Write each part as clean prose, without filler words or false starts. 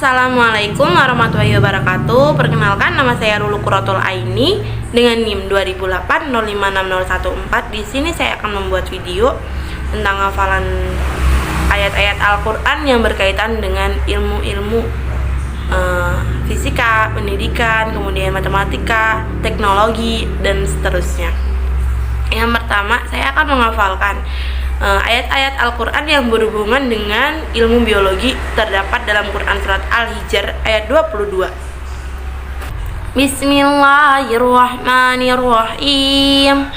Assalamualaikum warahmatullahi wabarakatuh. Perkenalkan, nama saya Rulu Qurratul Aini dengan NIM 2008056014. Di sini saya akan membuat video tentang hafalan ayat-ayat Al-Qur'an yang berkaitan dengan ilmu-ilmu fisika, pendidikan, kemudian matematika, teknologi, dan seterusnya. Yang pertama, saya akan menghafalkan ayat-ayat Al-Quran yang berhubungan dengan ilmu biologi terdapat dalam Quran Surat Al-Hijr ayat 22. Bismillahirrahmanirrahim.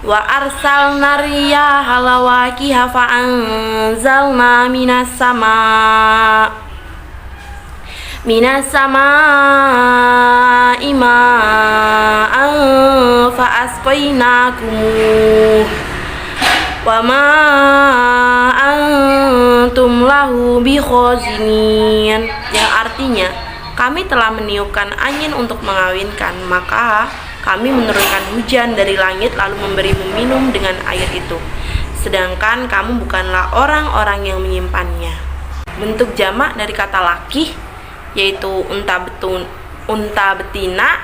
Wa arsalna riyaha lawaqiha fa anzalna minas samaa'i ma'an fa asqaynakumuh wa ma antum lahu bikhazinin, yang artinya kami telah meniupkan angin untuk mengawinkan, maka kami menurunkan hujan dari langit lalu memberimu minum dengan air itu, sedangkan kamu bukanlah orang-orang yang menyimpannya. Bentuk jamak dari kata laki yaitu unta betina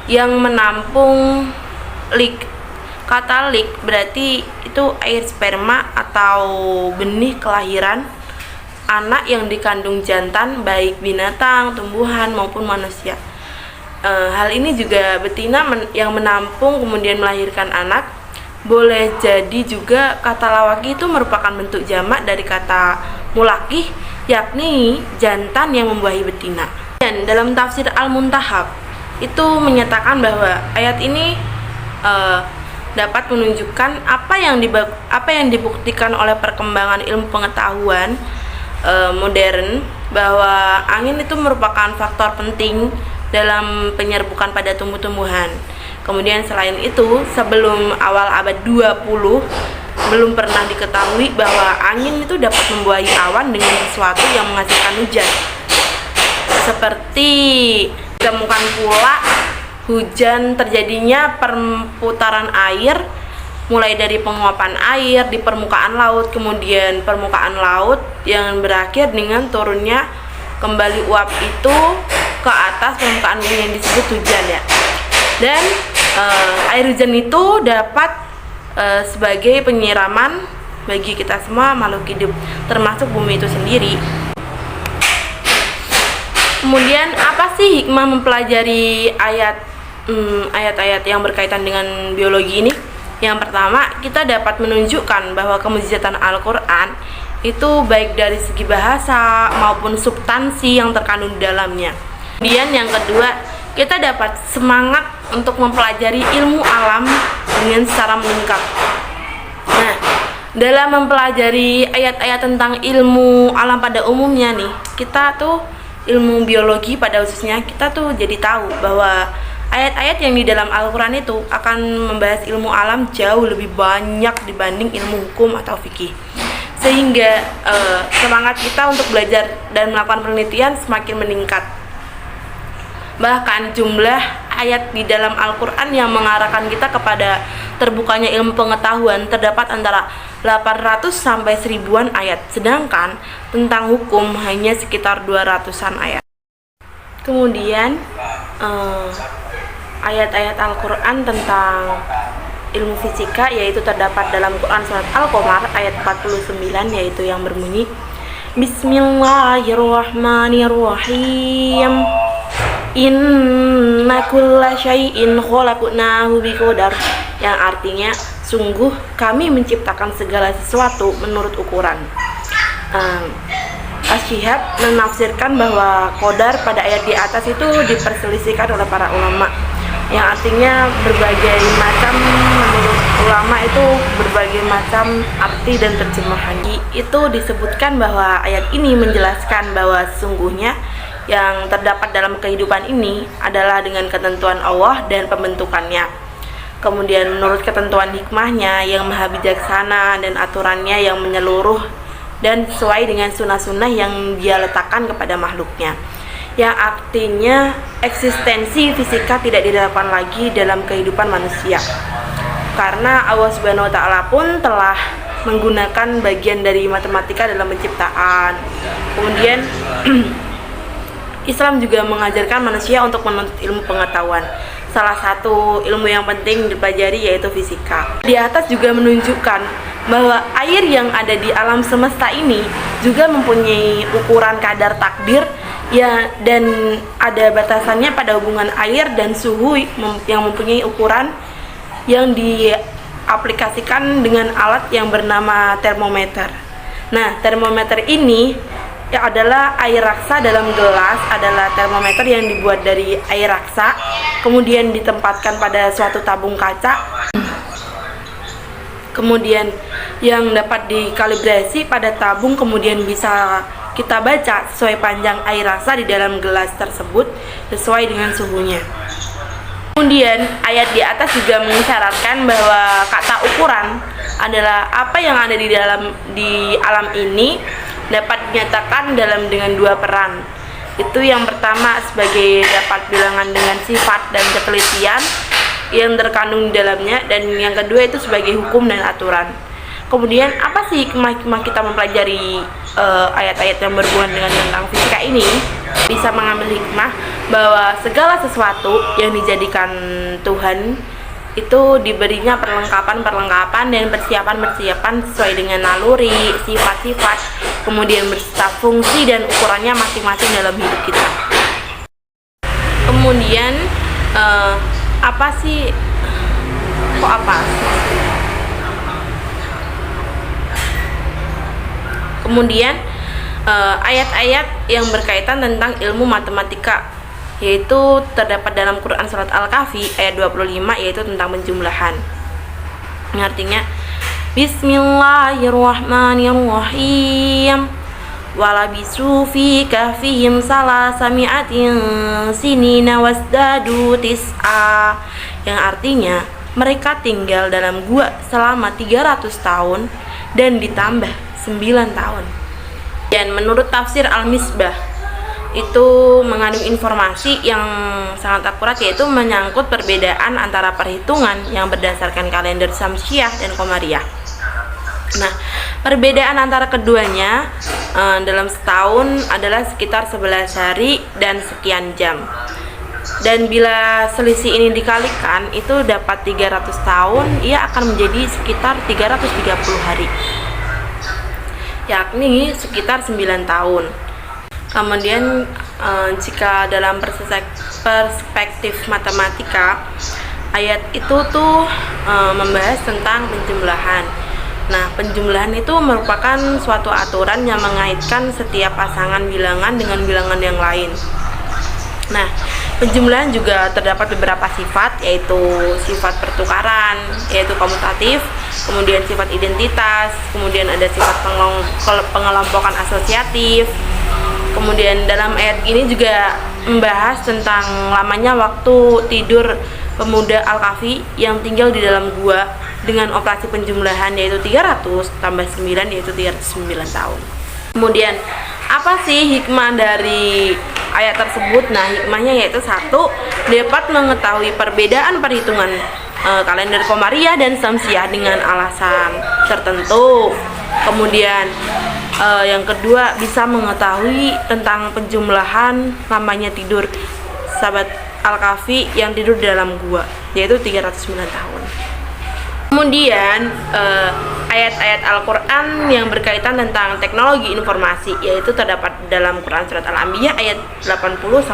yang menampung lik. Kata lik berarti itu air sperma atau benih kelahiran anak yang dikandung jantan, baik binatang, tumbuhan maupun manusia. Hal ini juga betina yang menampung kemudian melahirkan anak. Boleh jadi juga kata lawaki itu merupakan bentuk jamak dari kata mulakih, yakni jantan yang membuahi betina. Dan dalam tafsir Al-Muntahab itu menyatakan bahwa ayat ini dapat menunjukkan apa yang dibuktikan oleh perkembangan ilmu pengetahuan modern, bahwa angin itu merupakan faktor penting dalam penyerbukan pada tumbuh-tumbuhan. Kemudian selain itu, sebelum awal abad 20 belum pernah diketahui bahwa angin itu dapat membuahi awan dengan sesuatu yang menghasilkan hujan. Seperti ditemukan pula hujan terjadinya perputaran air mulai dari penguapan air di permukaan laut, kemudian permukaan laut yang berakhir dengan turunnya kembali uap itu ke atas permukaan bumi yang disebut hujan ya. Dan air hujan itu dapat sebagai penyiraman bagi kita semua makhluk hidup, termasuk bumi itu sendiri. Kemudian apa sih hikmah mempelajari ayat-ayat yang berkaitan dengan biologi ini? Yang pertama, kita dapat menunjukkan bahwa kemujizatan Al-Quran itu baik dari segi bahasa maupun substansi yang terkandung di dalamnya. Kemudian yang kedua, kita dapat semangat untuk mempelajari ilmu alam dengan secara meningkat. Nah, dalam mempelajari ayat-ayat tentang ilmu alam pada umumnya nih, kita tuh ilmu biologi pada khususnya, kita tuh jadi tahu bahwa ayat-ayat yang di dalam Al-Quran itu akan membahas ilmu alam jauh lebih banyak dibanding ilmu hukum atau fikih, sehingga semangat kita untuk belajar dan melakukan penelitian semakin meningkat. Bahkan jumlah ayat di dalam Al-Quran yang mengarahkan kita kepada terbukanya ilmu pengetahuan terdapat antara 800 sampai 1000-an ayat, sedangkan tentang hukum hanya sekitar 200-an ayat. Kemudian ayat-ayat Al-Quran tentang ilmu fisika yaitu terdapat dalam Quran Surat Al-Qamar ayat 49, yaitu yang berbunyi Bismillahirrahmanirrahim. Inna kulla syai'in khalaqnahu biqadar, yang artinya sungguh kami menciptakan segala sesuatu menurut ukuran. Asy-Syihab menafsirkan bahwa qadar pada ayat di atas itu diperselisihkan oleh para ulama, yang artinya berbagai macam, menurut ulama itu berbagai macam arti dan terjemahan. Itu disebutkan bahwa ayat ini menjelaskan bahwa sesungguhnya yang terdapat dalam kehidupan ini adalah dengan ketentuan Allah dan pembentukannya. Kemudian menurut ketentuan hikmahnya yang maha bijaksana dan aturannya yang menyeluruh dan sesuai dengan sunnah-sunnah yang dia letakkan kepada makhluknya, yang artinya eksistensi fisika tidak dilakukan lagi dalam kehidupan manusia, karena Allah Subhanahu wa Ta'ala pun telah menggunakan bagian dari matematika dalam penciptaan. Kemudian Islam juga mengajarkan manusia untuk menuntut ilmu pengetahuan. Salah satu ilmu yang penting dipelajari yaitu fisika. Di atas juga menunjukkan bahwa air yang ada di alam semesta ini juga mempunyai ukuran kadar takdir ya, dan ada batasannya pada hubungan air dan suhu yang mempunyai ukuran yang diaplikasikan dengan alat yang bernama termometer. Nah, termometer ini ya adalah air raksa dalam gelas, adalah termometer yang dibuat dari air raksa, kemudian ditempatkan pada suatu tabung kaca, kemudian yang dapat dikalibrasi pada tabung, kemudian bisa kita baca sesuai panjang air raksa di dalam gelas tersebut sesuai dengan suhunya. Kemudian ayat di atas juga mengisyaratkan bahwa kata ukuran adalah apa yang ada di alam ini dapat dinyatakan dengan dua peran. Itu yang pertama sebagai dapat bilangan dengan sifat dan ketelitian yang terkandung di dalamnya, dan yang kedua itu sebagai hukum dan aturan. Kemudian apa sih hikmah kita mempelajari ayat-ayat yang berhubungan dengan tentang fisika ini? Bisa mengambil hikmah bahwa segala sesuatu yang dijadikan Tuhan itu diberinya perlengkapan dan persiapan sesuai dengan naluri, sifat-sifat, kemudian beserta fungsi dan ukurannya masing-masing dalam hidup kita. Kemudian Kemudian ayat-ayat yang berkaitan tentang ilmu matematika, yaitu terdapat dalam Quran Surat Al-Kahfi ayat 25, yaitu tentang penjumlahan. Artinya Bismillahirrahmanirrahim. Walabisu fi kahfihim salasami'atin sinina wasdadu tis'a, yang artinya mereka tinggal dalam gua selama 300 tahun dan ditambah 9 tahun. Dan menurut tafsir Al-Misbah itu mengandung informasi yang sangat akurat, yaitu menyangkut perbedaan antara perhitungan yang berdasarkan kalender Syamsiah dan Qamariyah. Nah, perbedaan antara keduanya dalam setahun adalah sekitar 11 hari dan sekian jam. Dan bila selisih ini dikalikan itu dapat 300 tahun, ia akan menjadi sekitar 330 hari, yakni sekitar 9 tahun. Kemudian jika dalam perspektif matematika, ayat itu membahas tentang penjumlahan. Nah, penjumlahan itu merupakan suatu aturan yang mengaitkan setiap pasangan bilangan dengan bilangan yang lain. Nah, penjumlahan juga terdapat beberapa sifat, yaitu sifat pertukaran, yaitu komutatif, kemudian sifat identitas, kemudian ada sifat pengelompokan asosiatif. Kemudian dalam ayat ini juga membahas tentang lamanya waktu tidur pemuda Al-Kahfi yang tinggal di dalam gua dengan operasi penjumlahan, yaitu 300 tambah 9, yaitu 309 tahun. Kemudian apa sih hikmah dari ayat tersebut? Nah, hikmahnya yaitu 1, dapat mengetahui perbedaan perhitungan kalender Qamariyah dan Syamsiah dengan alasan tertentu. Kemudian yang kedua, bisa mengetahui tentang penjumlahan lamanya tidur sahabat Al-Kahfi yang tidur di dalam gua, yaitu 309 tahun. Kemudian ayat-ayat Al-Quran yang berkaitan tentang teknologi informasi, yaitu terdapat dalam Quran Surat Al-Anbiya ayat 80-81.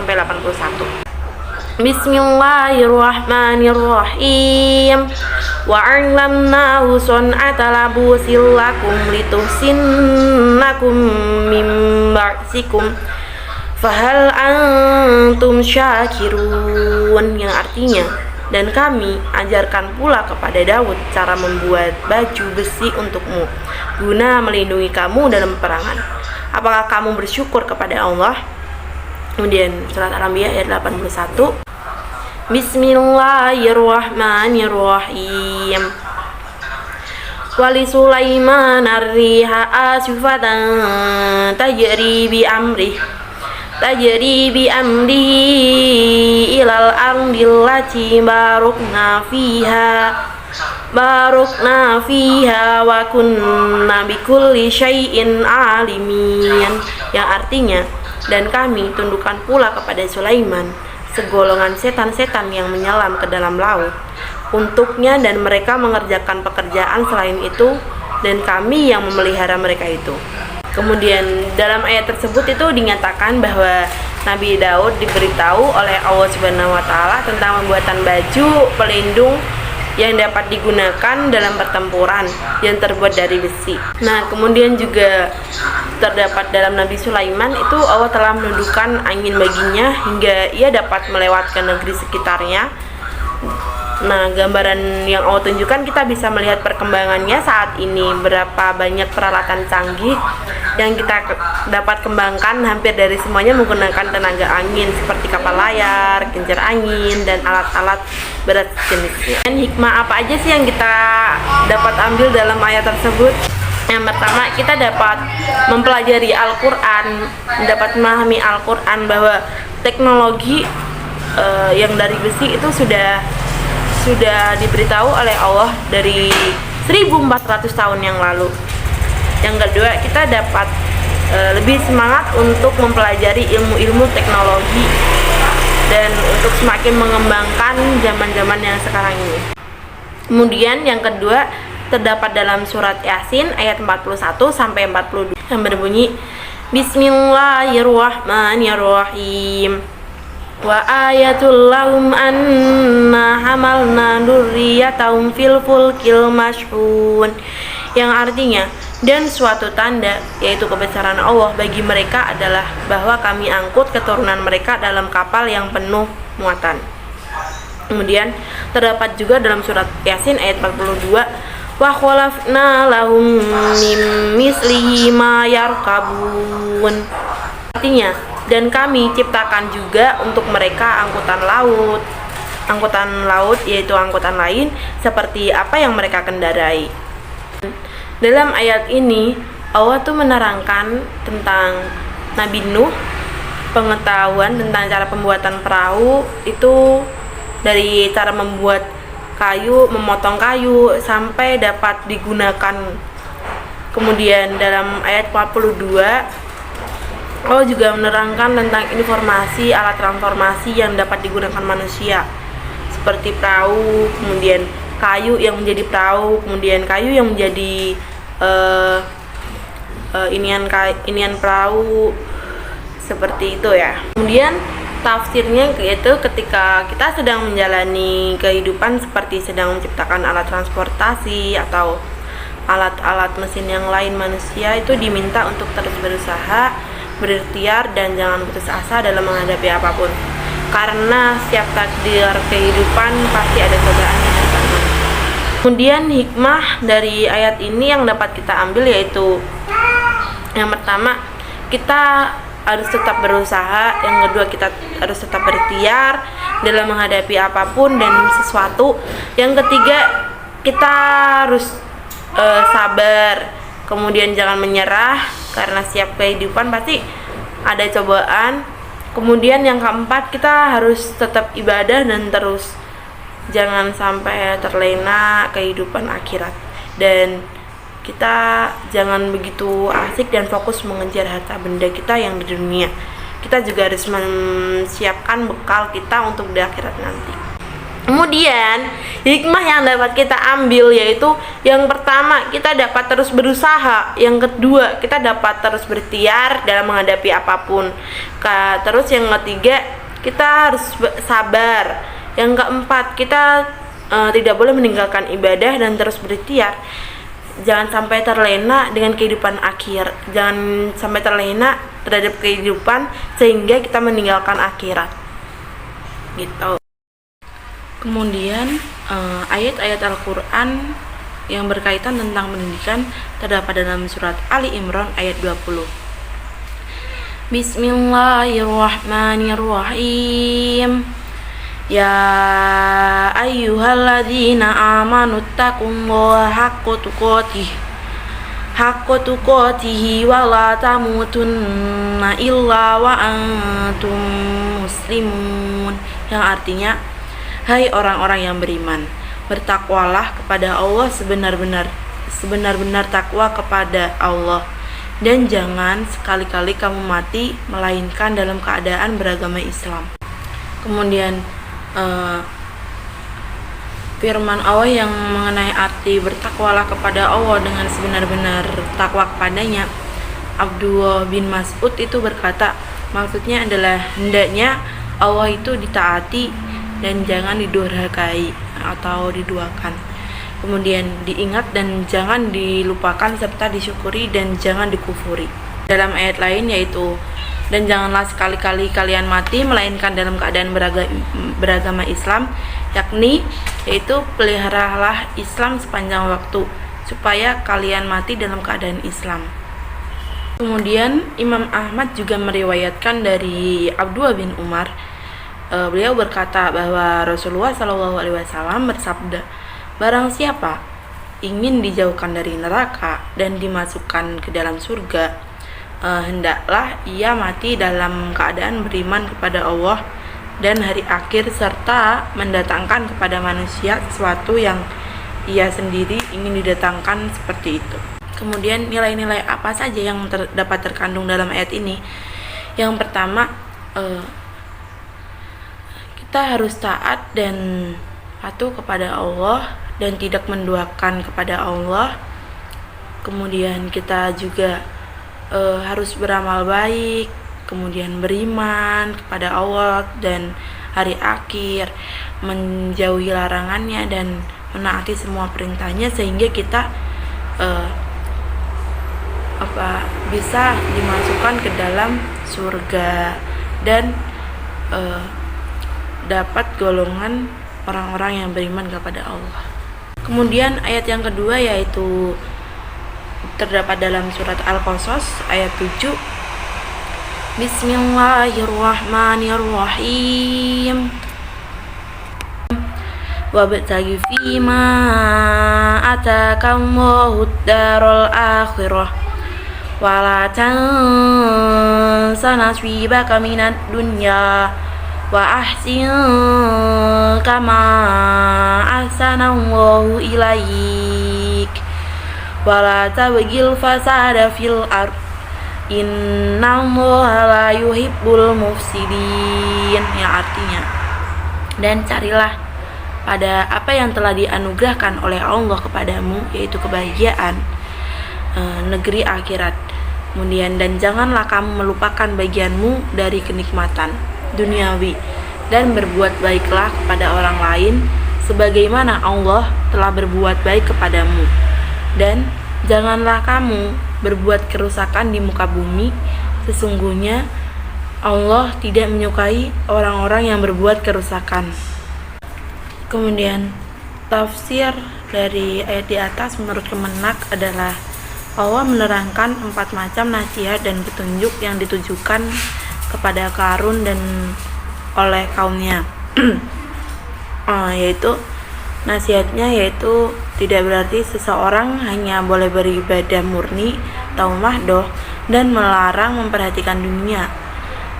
Bismillahirrahmanirrahim. Wa 'allamnahu sun'ata labusil lakum lituhsinnakum min ba'sikum fahal antum syakirun, yang artinya, dan kami ajarkan pula kepada Daud cara membuat baju besi untukmu guna melindungi kamu dalam peperangan. Apakah kamu bersyukur kepada Allah? Kemudian surat Al-Anbiya ayat 81. Bismillahirrahmanirrahim. Wali Sulaiman ar-riha asifatan tajri bi amrihi ilal ardil lati barukna fiha barokna fiha wa kunna bikulli syai'in alimin, yang artinya dan kami tundukkan pula kepada Sulaiman segolongan setan-setan yang menyelam ke dalam laut untuknya, dan mereka mengerjakan pekerjaan selain itu, dan kami yang memelihara mereka itu. Kemudian dalam ayat tersebut itu dinyatakan bahwa Nabi Daud diberitahu oleh Allah Subhanahu wa taala tentang pembuatan baju pelindung yang dapat digunakan dalam pertempuran yang terbuat dari besi. Nah, kemudian juga terdapat dalam Nabi Sulaiman itu Allah telah menundukkan angin baginya hingga ia dapat melewatkan negeri sekitarnya. Nah, gambaran yang Allah tunjukkan kita bisa melihat perkembangannya saat ini, berapa banyak peralatan canggih yang kita dapat kembangkan, hampir dari semuanya menggunakan tenaga angin seperti kapal layar, kincir angin, dan alat-alat berat jenisnya. Dan hikmah apa aja sih yang kita dapat ambil dalam ayat tersebut? Yang pertama, kita dapat mempelajari Al-Quran, dapat memahami Al-Quran bahwa teknologi yang dari besi itu sudah diberitahu oleh Allah dari 1400 tahun yang lalu. Yang kedua, kita dapat lebih semangat untuk mempelajari ilmu-ilmu teknologi dan untuk semakin mengembangkan zaman-zaman yang sekarang ini. Kemudian yang kedua terdapat dalam surat Yasin ayat 41 sampai 42 yang berbunyi Bismillahirrahmanirrahim. Wa ayatul lahum anna hamalna dzurriyyatahum fil fulkil mashhun, yang artinya dan suatu tanda yaitu kebesaran Allah bagi mereka adalah bahwa kami angkut keturunan mereka dalam kapal yang penuh muatan. Kemudian terdapat juga dalam surat Yasin ayat 42 wa khalafna lahum mim mislihi ma yarkabun, artinya dan kami ciptakan juga untuk mereka angkutan laut yaitu angkutan lain seperti apa yang mereka kendarai. Dalam ayat ini Allah tuh menerangkan tentang Nabi Nuh, pengetahuan tentang cara pembuatan perahu itu dari cara membuat kayu, memotong kayu sampai dapat digunakan. Kemudian dalam ayat 42 Allah juga menerangkan tentang informasi alat transformasi yang dapat digunakan manusia seperti perahu, kemudian kayu yang menjadi perahu, kemudian kayu yang menjadi inian perahu, seperti itu ya. Kemudian tafsirnya yaitu ketika kita sedang menjalani kehidupan seperti sedang menciptakan alat transportasi atau alat-alat mesin yang lain, manusia itu diminta untuk terus berusaha, berikhtiar, dan jangan putus asa dalam menghadapi apapun, karena setiap takdir kehidupan pasti ada cobaan yang datang. Kemudian hikmah dari ayat ini yang dapat kita ambil yaitu yang pertama, kita harus tetap berusaha, yang kedua kita harus tetap berikhtiar dalam menghadapi apapun dan sesuatu, yang ketiga kita harus sabar, kemudian jangan menyerah karena setiap kehidupan pasti ada cobaan. Kemudian yang keempat, kita harus tetap ibadah dan terus jangan sampai terlena kehidupan akhirat, dan kita jangan begitu asik dan fokus mengejar harta benda kita yang di dunia. Kita juga harus menyiapkan bekal kita untuk di akhirat nanti. Kemudian hikmah yang dapat kita ambil yaitu yang pertama, kita dapat terus berusaha, yang kedua kita dapat terus berikhtiar dalam menghadapi apapun, terus yang ketiga kita harus sabar, yang keempat kita tidak boleh meninggalkan ibadah dan terus berikhtiar. Jangan sampai terlena dengan kehidupan akhir, jangan sampai terlena terhadap kehidupan sehingga kita meninggalkan akhirat gitu. Kemudian ayat-ayat Al-Quran yang berkaitan tentang pendidikan terdapat dalam surat Ali Imran ayat 20. Bismillahirrahmanirrahim. Ya ayyuhalladzina amanu taqullaha haqqa tuqatih wa la tamutunna illa wa antum muslimun, yang artinya hai orang-orang yang beriman, Bertakwalah kepada Allah sebenar-benar takwa kepada Allah, dan jangan sekali-kali kamu mati melainkan dalam keadaan beragama Islam. Kemudian firman Allah yang mengenai arti bertakwalah kepada Allah dengan sebenar-benar takwa kepadanya, Abdullah bin Mas'ud itu berkata, maksudnya adalah hendaknya Allah itu ditaati dan jangan didurhakai atau diduakan. Kemudian diingat dan jangan dilupakan serta disyukuri dan jangan dikufuri. Dalam ayat lain yaitu, dan janganlah sekali-kali kalian mati melainkan dalam keadaan beragama Islam, yakni yaitu peliharalah Islam sepanjang waktu supaya kalian mati dalam keadaan Islam. Kemudian Imam Ahmad juga meriwayatkan dari Abdullah bin Umar, beliau berkata bahwa Rasulullah SAW bersabda, barang siapa ingin dijauhkan dari neraka dan dimasukkan ke dalam surga, hendaklah ia mati dalam keadaan beriman kepada Allah dan hari akhir serta mendatangkan kepada manusia sesuatu yang ia sendiri ingin didatangkan seperti itu. Kemudian nilai-nilai apa saja yang dapat terkandung dalam ayat ini? Yang pertama, kita harus taat dan patuh kepada Allah dan tidak menduakan kepada Allah. Kemudian kita juga harus beramal baik, kemudian beriman kepada Allah dan hari akhir, menjauhi larangannya dan menaati semua perintahnya sehingga kita bisa dimasukkan ke dalam surga dan dapat golongan orang-orang yang beriman kepada Allah. Kemudian ayat yang kedua yaitu terdapat dalam surat Al-Qasas ayat 7. Bismillahirrahmanirrahim. Wabtaghi fima atakallahu ad-darul akhirah wala tansa nasibaka minad dunya wa ahsin kama ahsanallahu ilaik wala tabghil fasada fil ard innallaha la yuhibbul mufsidin, yang artinya, dan carilah pada apa yang telah dianugerahkan oleh Allah kepadamu, yaitu kebahagiaan negeri akhirat. Kemudian, dan janganlah kamu melupakan bagianmu dari kenikmatan duniawi, dan berbuat baiklah kepada orang lain sebagaimana Allah telah berbuat baik kepadamu, dan janganlah kamu berbuat kerusakan di muka bumi, sesungguhnya Allah tidak menyukai orang-orang yang berbuat kerusakan. Kemudian tafsir dari ayat di atas menurut Kemenak adalah Allah menerangkan 4 macam nasihat dan petunjuk yang ditujukan kepada Qarun dan oleh kaumnya. Yaitu nasihatnya yaitu tidak berarti seseorang hanya boleh beribadah murni atau mahdoh dan melarang memperhatikan dunia.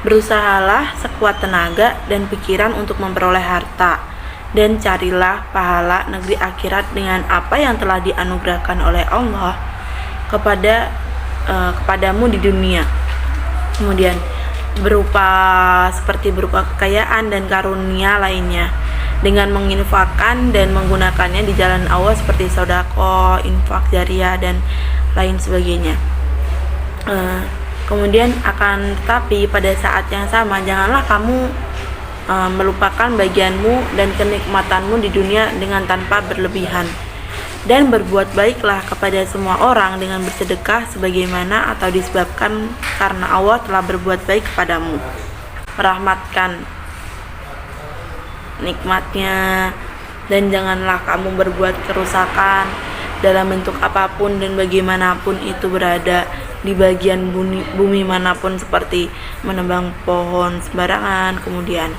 Berusahalah sekuat tenaga dan pikiran untuk memperoleh harta, dan carilah pahala negeri akhirat dengan apa yang telah dianugerahkan oleh Allah kepadamu di dunia. Kemudian berupa kekayaan dan karunia lainnya, dengan menginfakkan dan menggunakannya di jalan Allah seperti sedekah, infak jariah dan lain sebagainya. Kemudian akan tetapi pada saat yang sama janganlah kamu melupakan bagianmu dan kenikmatanmu di dunia dengan tanpa berlebihan, dan berbuat baiklah kepada semua orang dengan bersedekah sebagaimana atau disebabkan karena Allah telah berbuat baik kepadamu, merahmatkan nikmatnya, dan janganlah kamu berbuat kerusakan dalam bentuk apapun dan bagaimanapun itu berada di bagian bumi manapun, seperti menebang pohon sembarangan, kemudian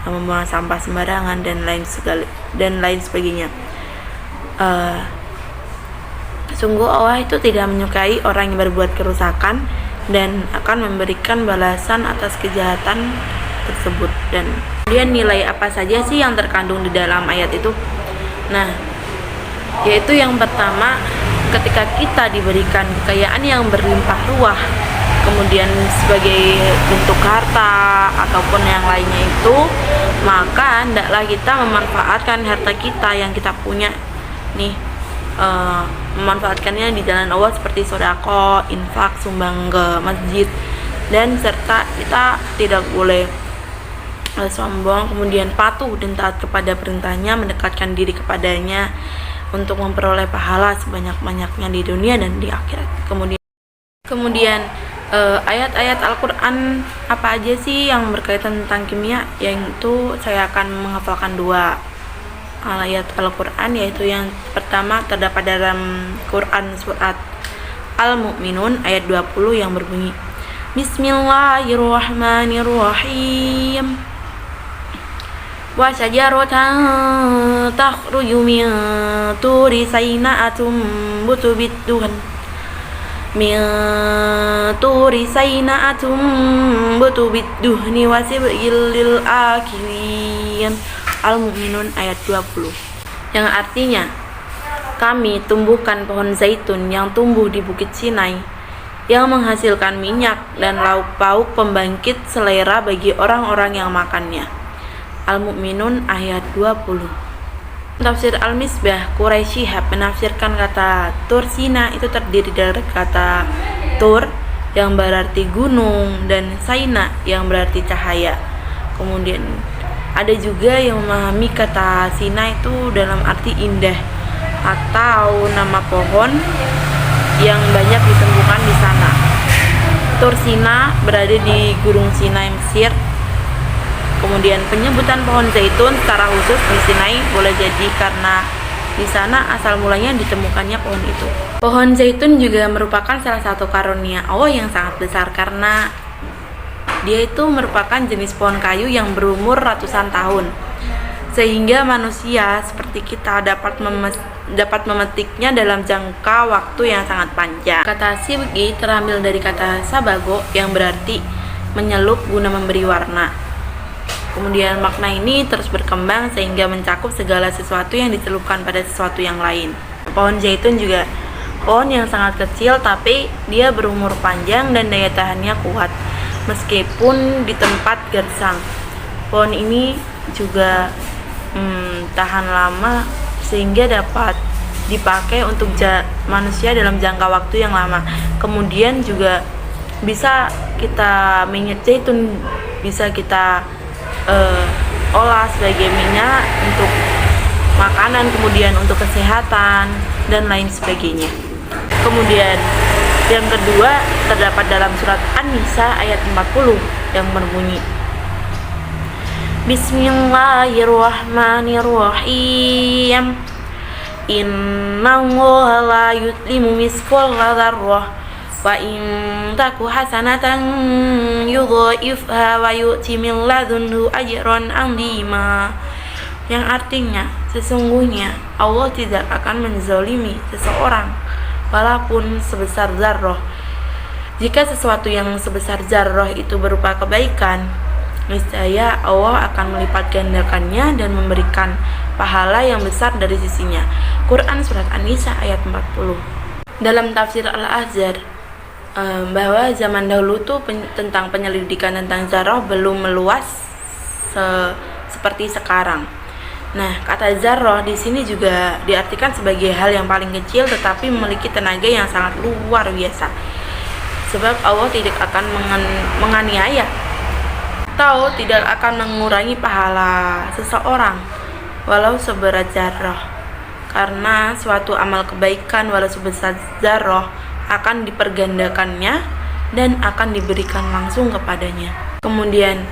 membuang sampah sembarangan dan lain sebagainya. Sungguh Allah itu tidak menyukai orang yang berbuat kerusakan dan akan memberikan balasan atas kejahatan tersebut. Dan kemudian nilai apa saja sih yang terkandung di dalam ayat itu? Nah, yaitu yang pertama, ketika kita diberikan kekayaan yang berlimpah ruah, kemudian sebagai bentuk harta ataupun yang lainnya itu, maka hendaklah kita memanfaatkan harta kita yang kita punya nih, memanfaatkannya di jalan Allah seperti sedekah, infak, sumbang ke masjid, dan serta kita tidak boleh sombong, kemudian patuh dan taat kepada perintahnya, mendekatkan diri kepadanya untuk memperoleh pahala sebanyak-banyaknya di dunia dan di akhirat. Kemudian ayat-ayat Al-Quran apa aja sih yang berkaitan tentang kimia? Yaitu saya akan menghafalkan 2 ayat Al-Quran, yaitu yang pertama terdapat dalam Quran surat Al-Mu'minun ayat 20 yang berbunyi Bismillahirrahmanirrahim wa syajaratan takhruju min turi saina'atum butu bidduhan min turi saina'atum butu bidduhni wasib'il lil akilin. Al-Mu'minun ayat 20, yang artinya, kami tumbuhkan pohon zaitun yang tumbuh di Bukit Sinai yang menghasilkan minyak dan lauk pauk pembangkit selera bagi orang-orang yang makannya. Al-Mu'minun ayat 20. Tafsir Al-Misbah, Quraisy Shihab menafsirkan kata Tursina itu terdiri dari kata Tur yang berarti gunung dan Saina yang berarti cahaya. Kemudian ada juga yang memahami kata Sina itu dalam arti indah atau nama pohon yang banyak ditemukan di sana. Tursina berada di Gunung Sinai, Mesir. Kemudian penyebutan pohon zaitun secara khusus di Sinai boleh jadi karena di sana asal mulanya ditemukannya pohon itu. Pohon zaitun juga merupakan salah satu karunia Allah yang sangat besar karena dia itu merupakan jenis pohon kayu yang berumur ratusan tahun, sehingga manusia seperti kita dapat memetiknya dalam jangka waktu yang sangat panjang. Kata sibgi terambil dari kata sabago yang berarti menyelup guna memberi warna. Kemudian makna ini terus berkembang sehingga mencakup segala sesuatu yang dicelupkan pada sesuatu yang lain. Pohon zaitun juga pohon yang sangat kecil tapi dia berumur panjang dan daya tahannya kuat meskipun di tempat gersang. Pohon ini juga tahan lama sehingga dapat dipakai untuk manusia dalam jangka waktu yang lama. Kemudian juga bisa kita minyak zaitun bisa kita olah sebagai minyak untuk makanan, kemudian untuk kesehatan dan lain sebagainya. Kemudian yang kedua terdapat dalam surat An-Nisa ayat 40 yang berbunyi Bismillahirrahmanirrahim Innallaha la yudlimu misqala dzarrah wa in taku hasanatan yudha'ifha wa yu'ti min ladunhu ajran 'azima. Yang artinya, sesungguhnya Allah tidak akan menzalimi seseorang walaupun sebesar zarrah. Jika sesuatu yang sebesar zarrah itu berupa kebaikan, niscaya Allah akan melipat gandakannya dan memberikan pahala yang besar dari sisinya. Quran surat An-Nisa ayat 40. Dalam tafsir Al-Azhar bahwa zaman dahulu tuh tentang penyelidikan tentang zarrah belum meluas seperti sekarang. Nah, kata zarrah di sini juga diartikan sebagai hal yang paling kecil tetapi memiliki tenaga yang sangat luar biasa. Sebab Allah tidak akan menganiaya atau tidak akan mengurangi pahala seseorang walau seberat zarrah. Karena suatu amal kebaikan walau sebesar zarrah akan dipergandakannya dan akan diberikan langsung kepadanya. Kemudian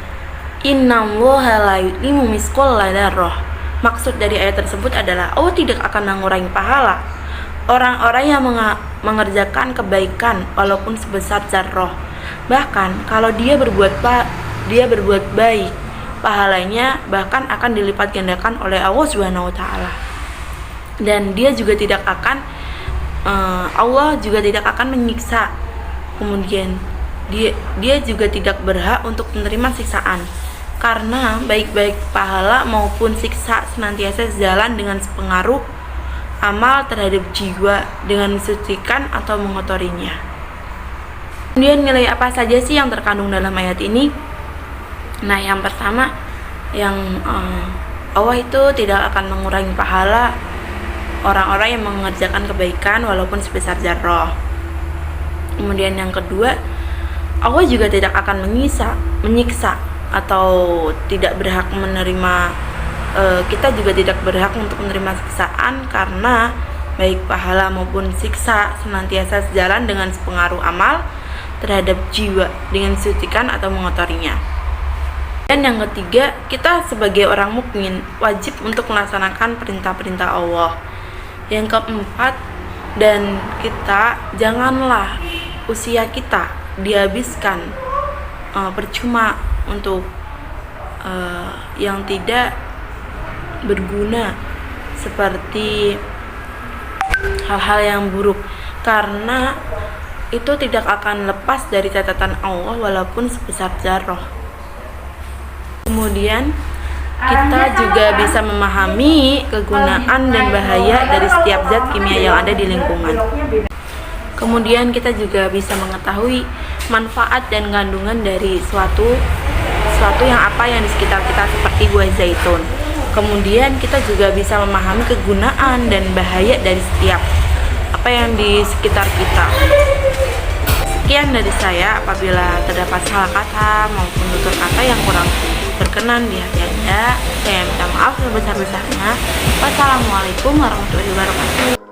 innallaha la yudlimu misqala dzarrah. Maksud dari ayat tersebut adalah Allah tidak akan mengurangi pahala orang-orang yang mengerjakan kebaikan walaupun sebesar zarrah. Bahkan kalau dia berbuat baik, pahalanya bahkan akan dilipat gandakan oleh Allah Subhanahu wa taala. Dan dia juga tidak akan Allah juga tidak akan menyiksa. Kemudian dia juga tidak berhak untuk menerima siksaan karena baik-baik pahala maupun siksa senantiasa sejalan dengan sepengaruh amal terhadap jiwa dengan mensucikan atau mengotorinya. Kemudian nilai apa saja sih yang terkandung dalam ayat ini? Nah, yang pertama, yang Allah itu tidak akan mengurangi pahala orang-orang yang mengerjakan kebaikan walaupun sebesar zarrah. Kemudian yang kedua, Allah juga tidak akan menyiksa atau tidak berhak menerima, kita juga tidak berhak untuk menerima siksaan karena baik pahala maupun siksa senantiasa sejalan dengan sepengaruh amal terhadap jiwa dengan mensucikan atau mengotorinya. Dan yang ketiga, kita sebagai orang mukmin wajib untuk melaksanakan perintah-perintah Allah. Yang keempat, dan kita janganlah usia kita dihabiskan percuma untuk yang tidak berguna seperti hal-hal yang buruk, karena itu tidak akan lepas dari catatan Allah walaupun sebesar zarrah. Kemudian kita juga bisa memahami kegunaan dan bahaya dari setiap zat kimia yang ada di lingkungan. Kemudian kita juga bisa mengetahui manfaat dan kandungan dari suatu yang di sekitar kita seperti buah zaitun. Kemudian kita juga bisa memahami kegunaan dan bahaya dari setiap apa yang di sekitar kita. Sekian dari saya. Apabila terdapat salah kata maupun tutur kata yang kurang berkenan di hati Anda, saya minta maaf sebesar-besarnya. Wassalamualaikum warahmatullahi wabarakatuh.